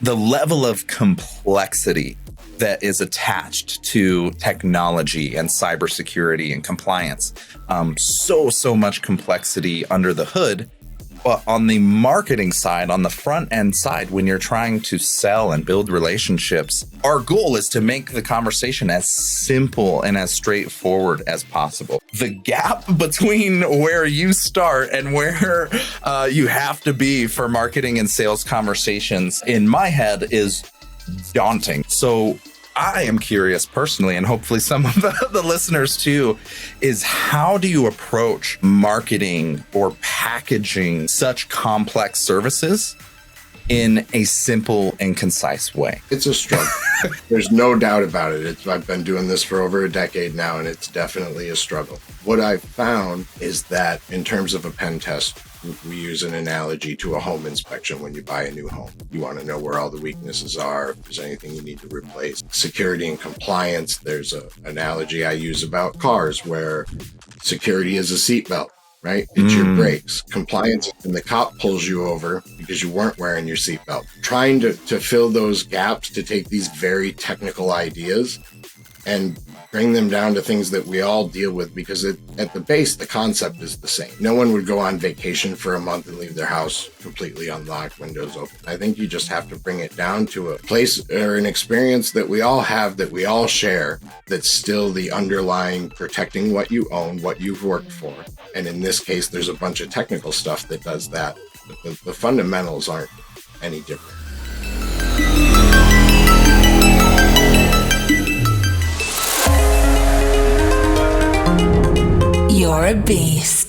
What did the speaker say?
the level of complexity that is attached to technology and cybersecurity and compliance. So much complexity under the hood. But on the marketing side, on the front end side, when you're trying to sell and build relationships, our goal is to make the conversation as simple and as straightforward as possible. The gap between where you start and where you have to be for marketing and sales conversations, in my head, is daunting. So I am curious personally, and hopefully some of the listeners too, is how do you approach marketing or packaging such complex services in a simple and concise way? It's a struggle. There's no doubt about it. I've been doing this for over a decade now, and it's definitely a struggle. What I've found is that in terms of a pen test, we use an analogy to a home inspection when you buy a new home. You want to know where all the weaknesses are, if there's anything you need to replace. Security and compliance, there's an analogy I use about cars where security is a seatbelt, right? It's your brakes. Compliance, and the cop pulls you over because you weren't wearing your seatbelt. Trying to fill those gaps, to take these very technical ideas and bring them down to things that we all deal with, because at the base, the concept is the same. No one would go on vacation for a month and leave their house completely unlocked, windows open. I think you just have to bring it down to a place or an experience that we all have, that we all share, that's still the underlying protecting what you own, what you've worked for. And in this case, there's a bunch of technical stuff that does that. But the fundamentals aren't any different. You're a beast.